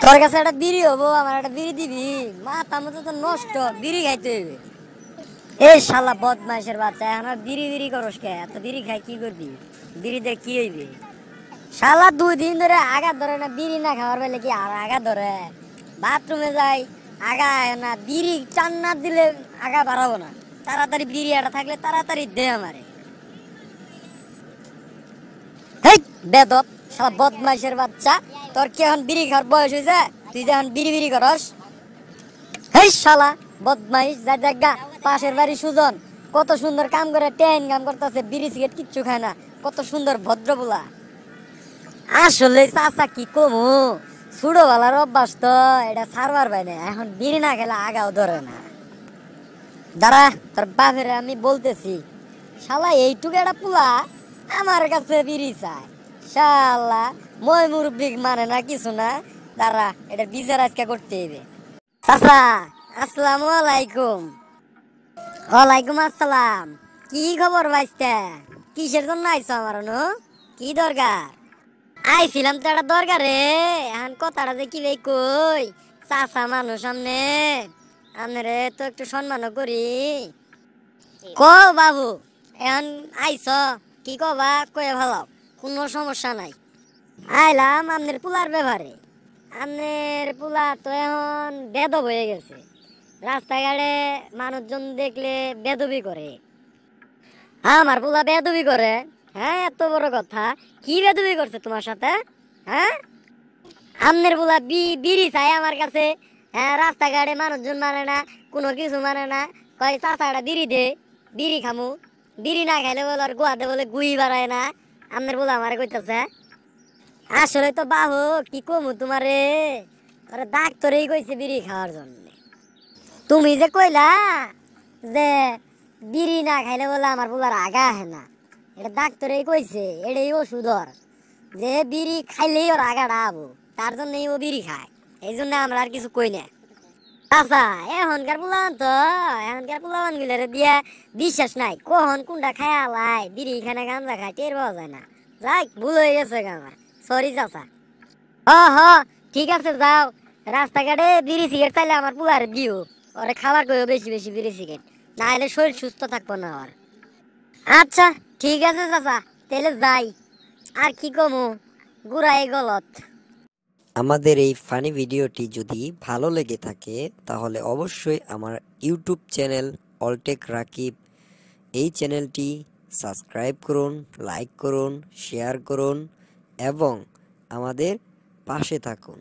তোর কাছে একটা বিড়ি হবো, আমার একটা বিড়ি দিবি? মাথা মতো তো নষ্ট, বিড়ি খাইতে হইবে। এই শালা বদমাইশের বাচ্চা, এখন আর বিড়ি বিড়ি করস কে? এত বিড়ি খাই কি করবি? বিড়ি দিয়ে কি হইবে? শালা 2 দিন ধরে আগা ধরে না, বিড়ি না খাওয়ার বেলে কি আর আগা ধরে? বাথরুমে যাই, আগা আয় না, বিড়ি টান না দিলে আগা বাড়াবো না। তাড়াতাড়ি বিড়ি আটা থাকলে তাড়াতাড়ি দে আমারে। হেই বেদব, শালা বদমাইশের বাচ্চা, তোর কি এখন বিড়ি খাওয়ার বয়স হয়েছে? তুই যে এখন বিড়ি বিড়ি করস? হেই শালা বদমাইশ, যা দেখা পাশের বাড়ি সুজন কত সুন্দর কাম করে, টেন কাম করতেছে, বিড়ি সিগারেট কিচ্ছু খায় না, কত সুন্দর ভদ্র বলা। আসলে চাচা কি কমু, ছোটবেলার অভ্যাস তো, এটা ছাড়বার পাই না। এখন বিড়ি না খেলে আগাও ধরে না। দাঁড়া, তোর বাপের আমি বলতেছি। শালা এইটুকু একটা পুলা আমার কাছে বিড়ি চায়। শালা মই মুরব্বি মানে না কিছু না। দাঁড়া, এটা বিচার আজকে করতে হইবে। চাচা, আসসালামু আলাইকুম। ওয়ালাইকুম আসসালাম। কি খবর ভাইস্তে? কিসের জন্য আইছো আমার? কি দরকার? আইছিলাম তো একটা দরকারে। এখন কথাটা যে কি ভাই কই, চাচা মানুষ সামনে আপনারে তো একটু সম্মানও করি। ক বাবু, এখন আইছ, কি কবা কয়ে ভালো, কোনো সমস্যা নাই। আইলাম আপনার পোলার ব্যাপারে। আপনার পোলা তো এখন বেদব হয়ে গেছে, রাস্তাঘাটে মানুষজন দেখলে বেদবি করে। আমার পোলা বেদবি করে? হ্যাঁ, এত বড় কথা? কি বেদবি করছে তোমার সাথে? হ্যাঁ, আমনের পোলা বিড়ি চাই আমার কাছে। হ্যাঁ, রাস্তাঘাটে মানুষজন মানে না, কোনো কিছু মানে না, কয় চাচাটা বিড়ি দে, বিড়ি খামু। বিড়ি না খাইলে বলে আর গোয়াতে বলে গুই বাড়ায় না। আমনের পোলা আমারে কইতাছে। আসলে তো বাহু কি কমু তোমারে, তোরা ডাক্তারেই কইছে বিড়ি খাওয়ার জন্য। তুমি যে কইলা যে বিড়ি না খাইলে বলে আমার পোলার আগা আহে না, এটা ডাক্তারেই কইছে, এটাই ওষুধর, যে বিড়ি খাইলেই ওর আগাটা আবো, তার জন্যই ও বিড়ি খায়। এই জন্য আমরা আর কিছু কই না। আচ্ছা, এখনকার পোলাপান গুলারে দিয়া বিশ্বাস নাই, কখন কোনটা খায় আলাই, বিড়ি খায় না গাঞ্জা খায় টের পাওয়া যায় না। যাই, ভুল হয়ে গেছে আমার, সরি চাচা। হ হ, ঠিক আছে যাও, রাস্তাঘাটে বিড়ি সিগারেট চাইলে আমার পোলারে দিও, ওরে খাবার কইও বেশি বেশি বিড়ি সিগারেট, না হলে শরীর সুস্থ থাকবো না আর। আচ্ছা ঠিক আছে চাচা, তাহলে যাই। আর কি কমু, গুড়াই গলত। আমাদের এই ফানি ভিডিওটি যদি ভালো লেগে থাকে তাহলে অবশ্যই আমার ইউটিউব চ্যানেল অলটেক রাকিব এই চ্যানেলটি সাবস্ক্রাইব করুন, লাইক করুন, শেয়ার করুন এবং আমাদের পাশে থাকুন।